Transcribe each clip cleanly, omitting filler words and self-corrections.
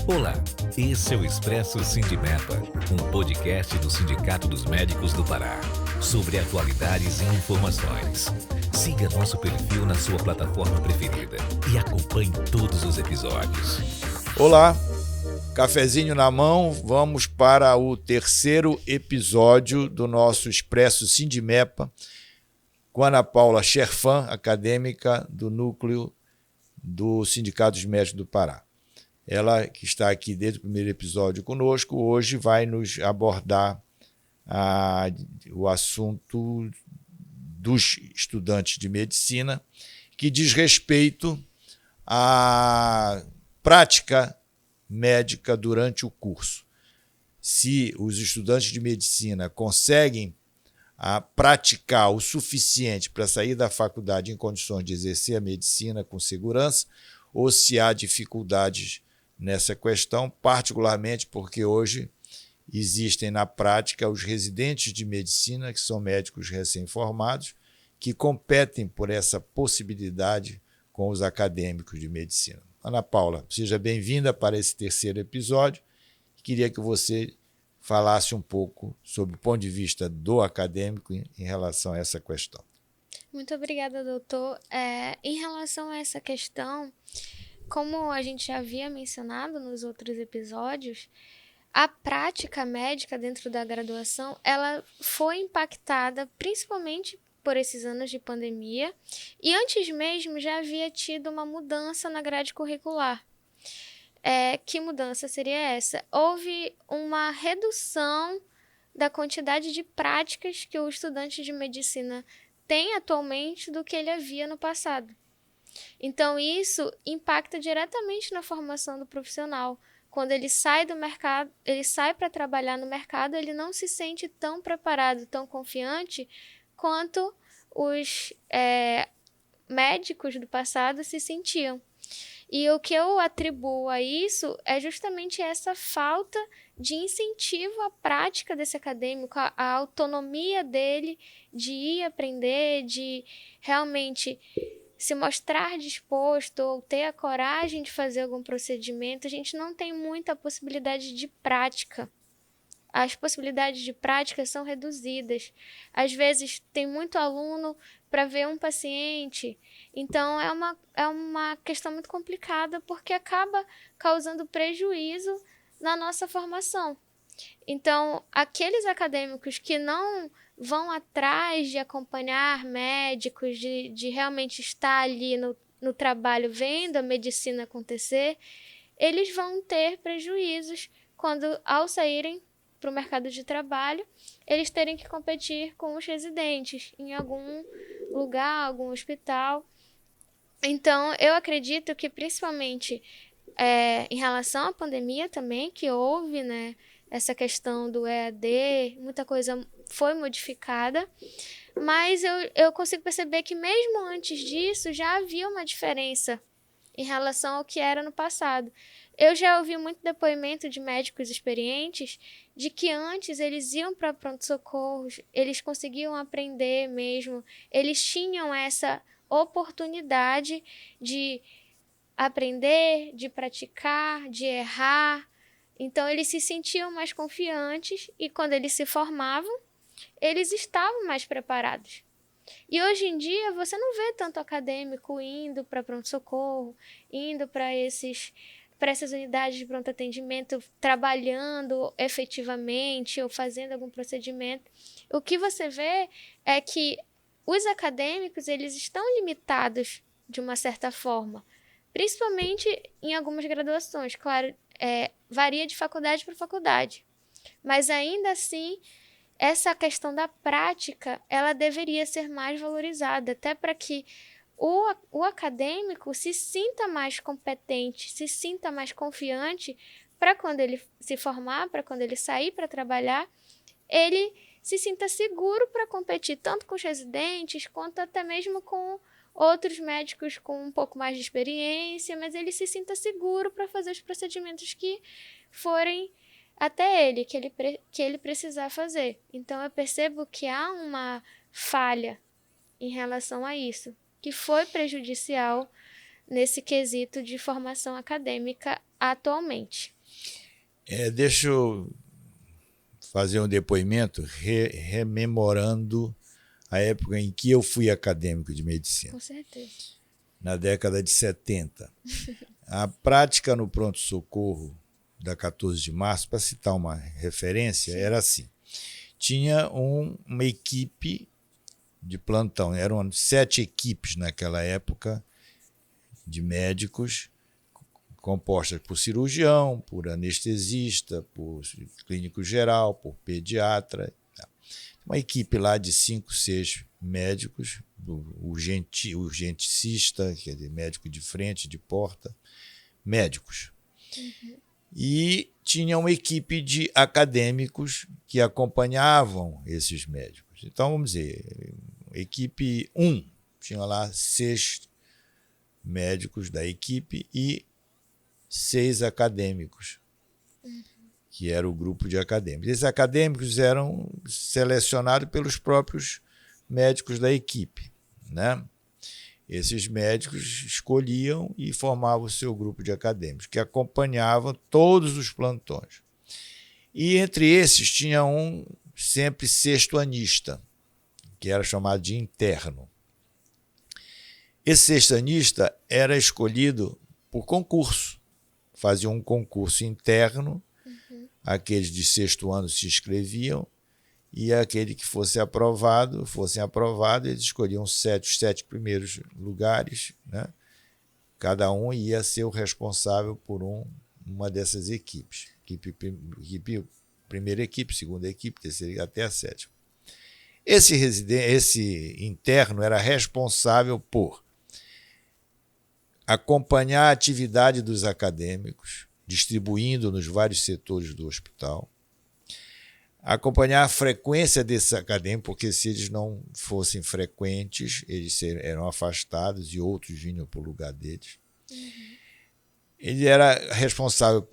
Olá, esse é o Expresso Sindimepa, um podcast do Sindicato dos Médicos do Pará, sobre atualidades e informações. Siga nosso perfil na sua plataforma preferida e acompanhe todos os episódios. Olá, cafezinho na mão, vamos para o terceiro episódio do nosso Expresso Sindimepa, com Ana Paula Scherfan, acadêmica do núcleo do Sindicato dos Médicos do Pará. Ela, que está aqui desde o primeiro episódio conosco, hoje vai nos abordar o assunto dos estudantes de medicina, que diz respeito à prática médica durante o curso. Se os estudantes de medicina conseguem praticar o suficiente para sair da faculdade em condições de exercer a medicina com segurança, ou se há dificuldades nessa questão, particularmente porque hoje existem na prática os residentes de medicina, que são médicos recém-formados, que competem por essa possibilidade com os acadêmicos de medicina. Ana Paula, seja bem-vinda para esse terceiro episódio. Queria que você falasse um pouco sobre o ponto de vista do acadêmico em relação a essa questão. Muito obrigada, doutor. Em relação a essa questão, como a gente já havia mencionado nos outros episódios, a prática médica dentro da graduação, ela foi impactada principalmente por esses anos de pandemia e antes mesmo já havia tido uma mudança na grade curricular. Que mudança seria essa? Houve uma redução da quantidade de práticas que o estudante de medicina tem atualmente do que ele havia no passado. Então, isso impacta diretamente na formação do profissional. Quando ele sai do mercado, ele sai para trabalhar no mercado, ele não se sente tão preparado, tão confiante quanto os médicos do passado se sentiam. E o que eu atribuo a isso é justamente essa falta de incentivo à prática desse acadêmico, a autonomia dele de ir aprender, de realmente se mostrar disposto ou ter a coragem de fazer algum procedimento. A gente não tem muita possibilidade de prática. As possibilidades de prática são reduzidas. Às vezes, tem muito aluno para ver um paciente. Então, é uma questão muito complicada, porque acaba causando prejuízo na nossa formação. Então, aqueles acadêmicos que não vão atrás de acompanhar médicos, de realmente estar ali no trabalho, vendo a medicina acontecer, eles vão ter prejuízos quando, ao saírem para o mercado de trabalho, eles terem que competir com os residentes em algum lugar, algum hospital. Então, eu acredito que, principalmente em relação à pandemia também, que houve, né, essa questão do EAD, muita coisa foi modificada, mas eu consigo perceber que mesmo antes disso já havia uma diferença em relação ao que era no passado. Eu já ouvi muito depoimento de médicos experientes de que antes eles iam para pronto-socorros, eles conseguiam aprender mesmo, eles tinham essa oportunidade de aprender, de praticar, de errar. Então, eles se sentiam mais confiantes e quando eles se formavam, eles estavam mais preparados. E hoje em dia, você não vê tanto acadêmico indo para pronto-socorro, indo para essas unidades de pronto atendimento, trabalhando efetivamente ou fazendo algum procedimento. O que você vê é que os acadêmicos, eles estão limitados de uma certa forma, principalmente em algumas graduações. Claro, varia de faculdade para faculdade, mas ainda assim, essa questão da prática, ela deveria ser mais valorizada, até para que o acadêmico se sinta mais competente, se sinta mais confiante para quando ele se formar, para quando ele sair para trabalhar, ele se sinta seguro para competir tanto com os residentes, quanto até mesmo com outros médicos com um pouco mais de experiência, mas ele se sinta seguro para fazer os procedimentos que forem até ele, que ele precisar fazer. Então, eu percebo que há uma falha em relação a isso, que foi prejudicial nesse quesito de formação acadêmica atualmente. Deixa eu fazer um depoimento rememorando a época em que eu fui acadêmico de medicina. Com certeza. Na década de 70. A prática no pronto-socorro da 14 de março, para citar uma referência, era assim. Tinha uma equipe de plantão, eram 7 equipes naquela época de médicos, compostas por cirurgião, por anestesista, por clínico geral, por pediatra. Uma equipe lá de 5, 6 médicos, urgenticista, quer dizer, médico de frente, de porta, médicos. Uhum. E tinha uma equipe de acadêmicos que acompanhavam esses médicos. Então, vamos dizer, equipe 1, tinha lá 6 médicos da equipe e 6 acadêmicos, que era o grupo de acadêmicos. Esses acadêmicos eram selecionados pelos próprios médicos da equipe, né? Esses médicos escolhiam e formavam o seu grupo de acadêmicos, que acompanhavam todos os plantões. E entre esses tinha um sempre sextoanista, que era chamado de interno. Esse sextoanista era escolhido por concurso. Fazia um concurso interno, aqueles de sexto ano se inscreviam, e aquele que fossem aprovados, eles escolhiam os 7 primeiros lugares, né? Cada um ia ser o responsável por uma dessas equipes. Primeira equipe, segunda equipe, terceira, até a 7ª. Esse interno era responsável por acompanhar a atividade dos acadêmicos, distribuindo nos vários setores do hospital, acompanhar a frequência desses acadêmicos, porque se eles não fossem frequentes, eles eram afastados e outros vinham para o lugar deles. Ele era responsável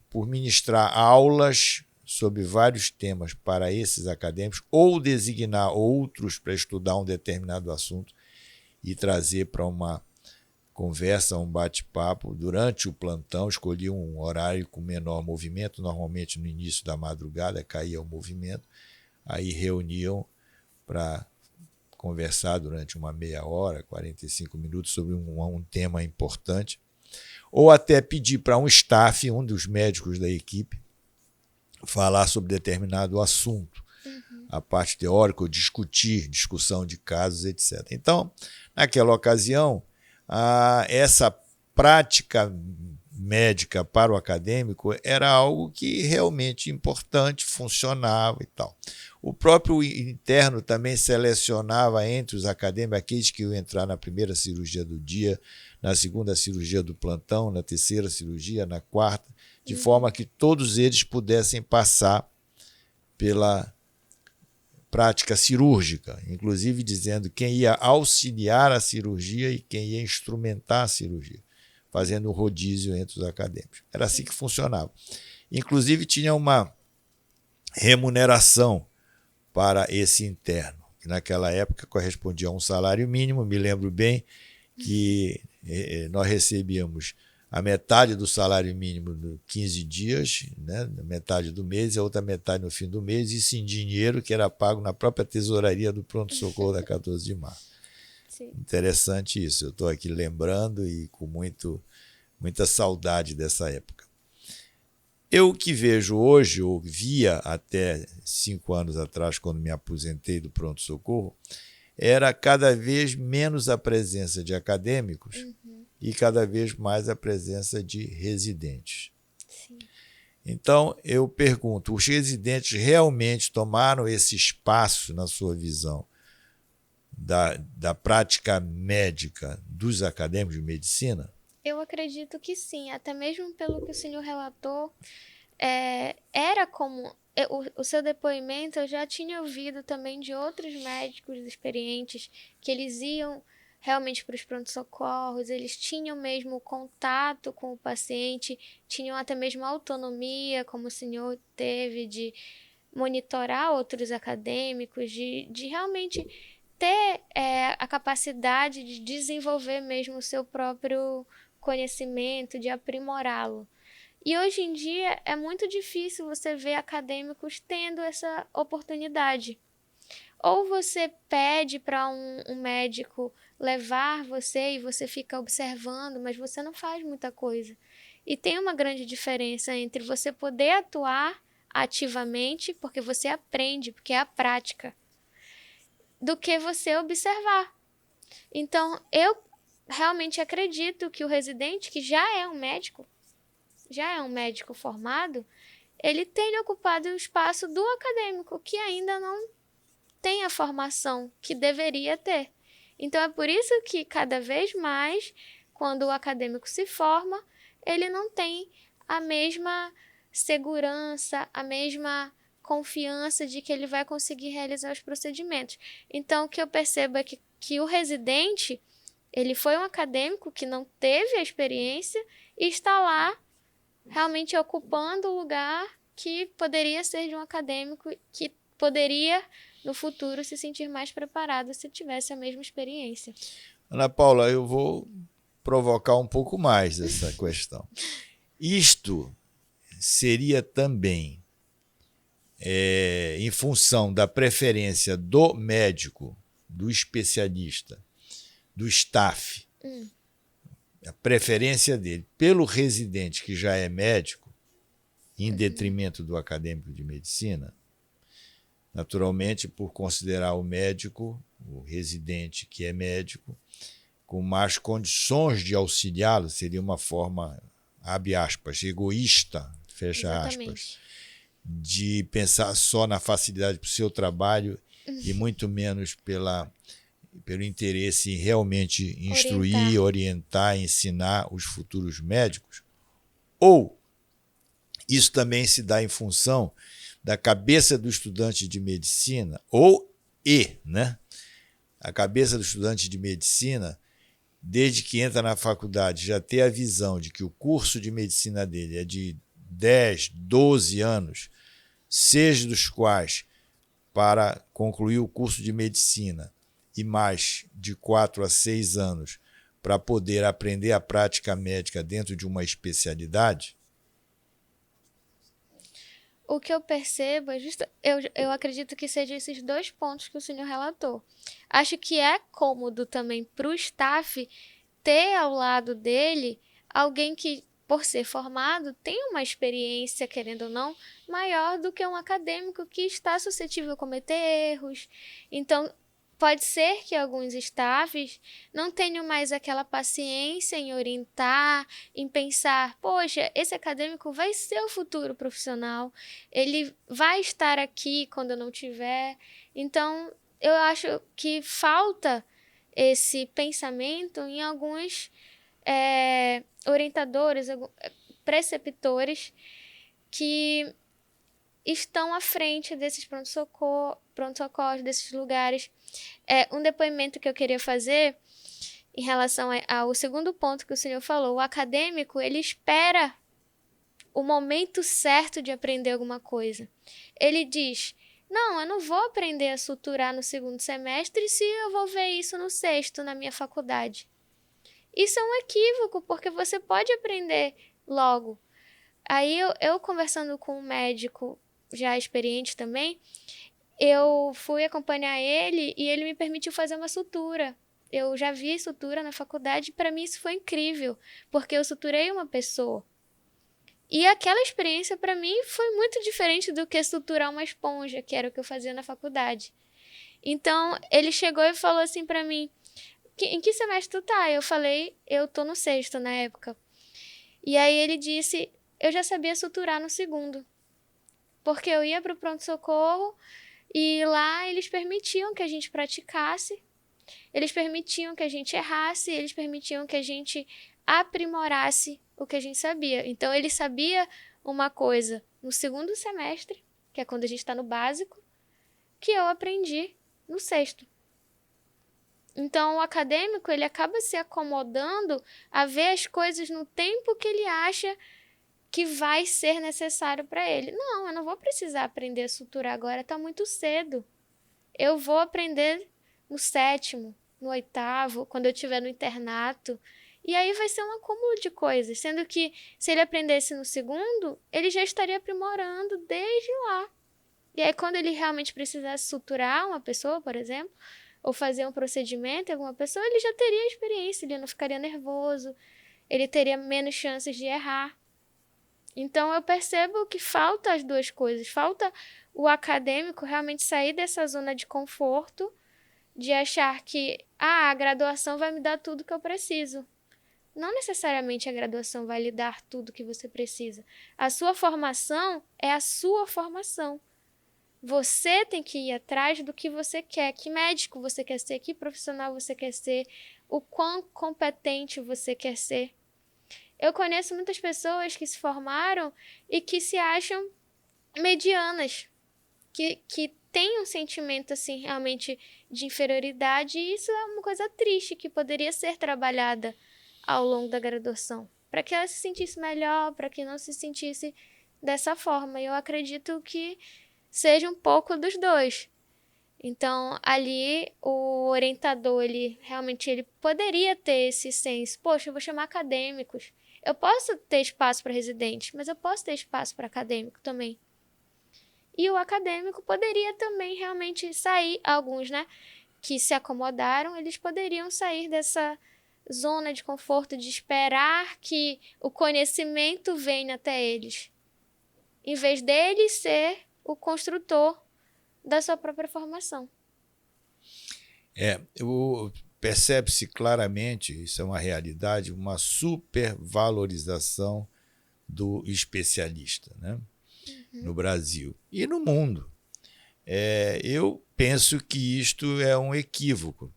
por ministrar aulas sobre vários temas para esses acadêmicos ou designar outros para estudar um determinado assunto e trazer para uma conversa, um bate-papo. Durante o plantão, escolhia um horário com menor movimento, normalmente no início da madrugada caía o movimento, aí reuniam para conversar durante uma meia hora, 45 minutos, sobre um tema importante, ou até pedir para um staff, um dos médicos da equipe, falar sobre determinado assunto, a parte teórica, ou discussão de casos, etc. Então, naquela ocasião, essa prática médica para o acadêmico era algo que realmente importante, funcionava e tal. O próprio interno também selecionava entre os acadêmicos aqueles que iam entrar na primeira cirurgia do dia, na segunda cirurgia do plantão, na terceira cirurgia, na quarta, de forma que todos eles pudessem passar pela prática cirúrgica, inclusive dizendo quem ia auxiliar a cirurgia e quem ia instrumentar a cirurgia, fazendo um rodízio entre os acadêmicos. Era assim que funcionava. Inclusive tinha uma remuneração para esse interno, que naquela época correspondia a um salário mínimo. Me lembro bem que nós recebíamos a metade do salário mínimo de 15 dias, né, metade do mês, e a outra metade no fim do mês, isso em dinheiro que era pago na própria tesouraria do pronto-socorro da 14 de março. Sim. Interessante isso, eu estou aqui lembrando e com muita saudade dessa época. Eu que vejo hoje, ou via até 5 anos atrás, quando me aposentei do pronto-socorro, era cada vez menos a presença de acadêmicos e cada vez mais a presença de residentes. Sim. Então, eu pergunto, os residentes realmente tomaram esse espaço, na sua visão, da prática médica dos acadêmicos de medicina? Eu acredito que sim, até mesmo pelo que o senhor relatou, era como... O seu depoimento eu já tinha ouvido também de outros médicos experientes que eles iam realmente para os pronto-socorros, eles tinham mesmo contato com o paciente, tinham até mesmo autonomia, como o senhor teve, de monitorar outros acadêmicos, de realmente ter a capacidade de desenvolver mesmo o seu próprio conhecimento, de aprimorá-lo. E hoje em dia é muito difícil você ver acadêmicos tendo essa oportunidade. Ou você pede para um médico levar você e você fica observando, mas você não faz muita coisa. E tem uma grande diferença entre você poder atuar ativamente, porque você aprende, porque é a prática, do que você observar. Então, eu realmente acredito que o residente, que já é um médico formado, ele tenha ocupado o espaço do acadêmico, que ainda não tem a formação que deveria ter. Então, é por isso que cada vez mais, quando o acadêmico se forma, ele não tem a mesma segurança, a mesma confiança de que ele vai conseguir realizar os procedimentos. Então, o que eu percebo é que o residente, ele foi um acadêmico que não teve a experiência e está lá realmente ocupando o lugar que poderia ser de um acadêmico que poderia, no futuro, se sentir mais preparado se tivesse a mesma experiência. Ana Paula, eu vou provocar um pouco mais essa questão. Isto seria também em função da preferência do médico, do especialista, do staff, a preferência dele pelo residente que já é médico, em detrimento do acadêmico de medicina, naturalmente por considerar o médico, o residente que é médico, com mais condições de auxiliá-lo, seria uma forma, abre aspas, egoísta, fecha aspas, de pensar só na facilidade para o seu trabalho e muito menos pelo interesse em realmente instruir, orientar, ensinar os futuros médicos. Ou isso também se dá em função da cabeça do estudante de medicina, a cabeça do estudante de medicina, desde que entra na faculdade, já ter a visão de que o curso de medicina dele é de 10, 12 anos, seja dos quais, para concluir o curso de medicina, e mais de 4 a 6 anos, para poder aprender a prática médica dentro de uma especialidade? O que eu percebo é eu acredito que sejam esses 2 pontos que o senhor relatou. Acho que é cômodo também para o staff ter ao lado dele alguém que, por ser formado, tem uma experiência, querendo ou não, maior do que um acadêmico que está suscetível a cometer erros. Então, pode ser que alguns staffs não tenham mais aquela paciência em orientar, em pensar, poxa, esse acadêmico vai ser o futuro profissional, ele vai estar aqui quando eu não tiver. Então, eu acho que falta esse pensamento em alguns orientadores, preceptores que estão à frente desses pronto-socorros, desses lugares. Um depoimento que eu queria fazer em relação ao segundo ponto que o senhor falou. O acadêmico, ele espera o momento certo de aprender alguma coisa. Ele diz, não, eu não vou aprender a suturar no 2º semestre se eu vou ver isso no 6º, na minha faculdade. Isso é um equívoco, porque você pode aprender logo. Aí eu conversando com um médico já experiente também, eu fui acompanhar ele e ele me permitiu fazer uma sutura. Eu já vi sutura na faculdade e para mim isso foi incrível, porque eu suturei uma pessoa. E aquela experiência para mim foi muito diferente do que suturar uma esponja, que era o que eu fazia na faculdade. Então, ele chegou e falou assim para mim, em que semestre tu tá? Eu falei, eu tô no 6º na época. E aí ele disse, eu já sabia suturar no 2º. Porque eu ia pro pronto-socorro e lá eles permitiam que a gente praticasse, eles permitiam que a gente errasse, eles permitiam que a gente aprimorasse o que a gente sabia. Então, ele sabia uma coisa no 2º semestre, que é quando a gente está no básico, que eu aprendi no 6º. Então, o acadêmico, ele acaba se acomodando a ver as coisas no tempo que ele acha que vai ser necessário para ele. Não, eu não vou precisar aprender a suturar agora, está muito cedo. Eu vou aprender no 7º, no 8º, quando eu estiver no internato. E aí vai ser um acúmulo de coisas, sendo que se ele aprendesse no 2º, ele já estaria aprimorando desde lá. E aí quando ele realmente precisasse suturar uma pessoa, por exemplo, ou fazer um procedimento em alguma pessoa, ele já teria experiência, ele não ficaria nervoso, ele teria menos chances de errar. Então eu percebo que falta as duas coisas, falta o acadêmico realmente sair dessa zona de conforto, de achar que a graduação vai me dar tudo que eu preciso. Não necessariamente a graduação vai lhe dar tudo que você precisa. A sua formação é a sua formação. Você tem que ir atrás do que você quer. Que médico você quer ser? Que profissional você quer ser? O quão competente você quer ser? Eu conheço muitas pessoas que se formaram e que se acham medianas. Que têm um sentimento assim realmente de inferioridade. E isso é uma coisa triste que poderia ser trabalhada ao longo da graduação, para que ela se sentisse melhor, para que não se sentisse dessa forma. Eu acredito que seja um pouco dos dois. Então, ali, o orientador, ele poderia ter esse senso. Poxa, eu vou chamar acadêmicos. Eu posso ter espaço para residente, mas eu posso ter espaço para acadêmico também. E o acadêmico poderia também realmente sair, alguns, né, que se acomodaram, eles poderiam sair dessa zona de conforto de esperar que o conhecimento venha até eles, em vez deles ser o construtor da sua própria formação. Percebe-se claramente, isso é uma realidade, uma supervalorização do especialista, né? No Brasil e no mundo. Eu penso que isto é um equívoco.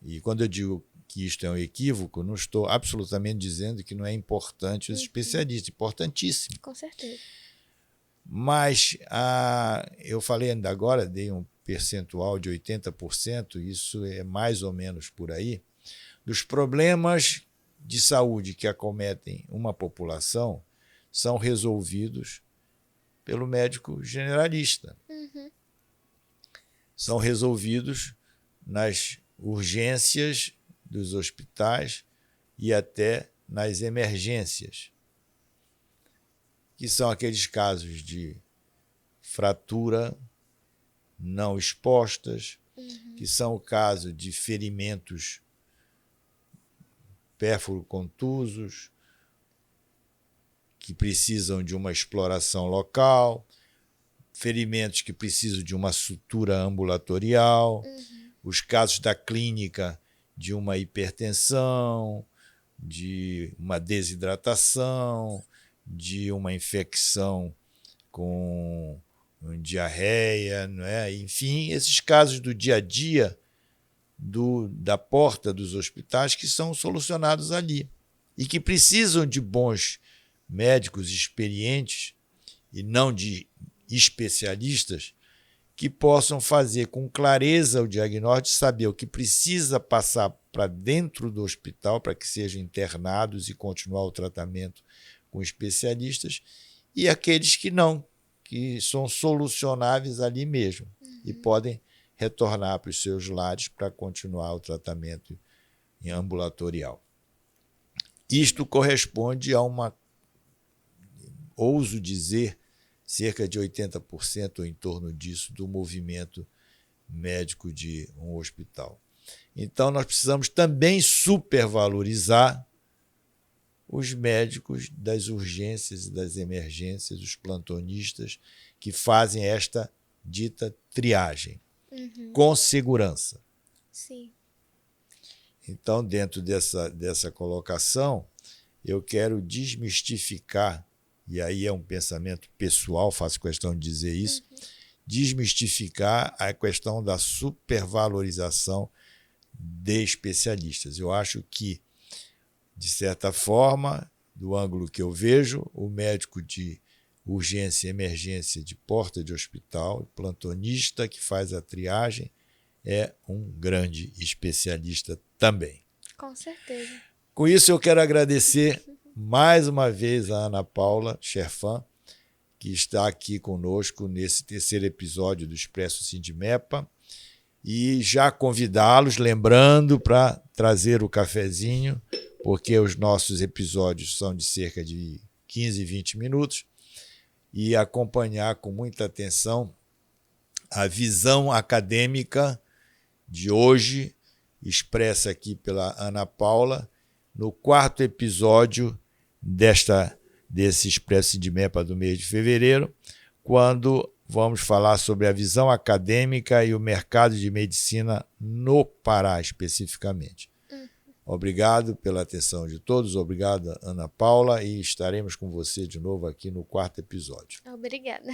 E quando eu digo que isto é um equívoco, não estou absolutamente dizendo que não é importante os especialistas, importantíssimo. Com certeza. Mas eu falei ainda agora, dei um percentual de 80%, isso é mais ou menos por aí, dos problemas de saúde que acometem uma população são resolvidos pelo médico generalista. São resolvidos nas urgências dos hospitais e até nas emergências, que são aqueles casos de fratura não expostas, que são o caso de ferimentos pérfuro-contusos, que precisam de uma exploração local, ferimentos que precisam de uma sutura ambulatorial, os casos da clínica de uma hipertensão, de uma desidratação, de uma infecção com diarreia, não é? Enfim, esses casos do dia a dia da porta dos hospitais que são solucionados ali e que precisam de bons médicos experientes e não de especialistas que possam fazer com clareza o diagnóstico, saber o que precisa passar para dentro do hospital para que sejam internados e continuar o tratamento com especialistas, e aqueles que não, que são solucionáveis ali mesmo e podem retornar para os seus lares para continuar o tratamento ambulatorial. Isto corresponde a ouso dizer, cerca de 80% ou em torno disso do movimento médico de um hospital. Então, nós precisamos também supervalorizar os médicos das urgências e das emergências, os plantonistas que fazem esta dita triagem, com segurança. Sim. Então, dentro dessa colocação, eu quero desmistificar, e aí é um pensamento pessoal, faço questão de dizer isso, desmistificar a questão da supervalorização de especialistas. Eu acho que, de certa forma, do ângulo que eu vejo, o médico de urgência e emergência de porta de hospital, o plantonista que faz a triagem, é um grande especialista também. Com certeza. Com isso, eu quero agradecer mais uma vez a Ana Paula Cherfan, que está aqui conosco nesse terceiro episódio do Expresso Sindimepa. e já convidá-los, lembrando para trazer o cafezinho, porque os nossos episódios são de cerca de 15, 20 minutos, e acompanhar com muita atenção a visão acadêmica de hoje, expressa aqui pela Ana Paula, no 4º episódio desse Expresso Sindimepa do mês de fevereiro, quando vamos falar sobre a visão acadêmica e o mercado de medicina no Pará, especificamente. Obrigado pela atenção de todos, obrigado, Ana Paula, e estaremos com você de novo aqui no 4º episódio. Obrigada.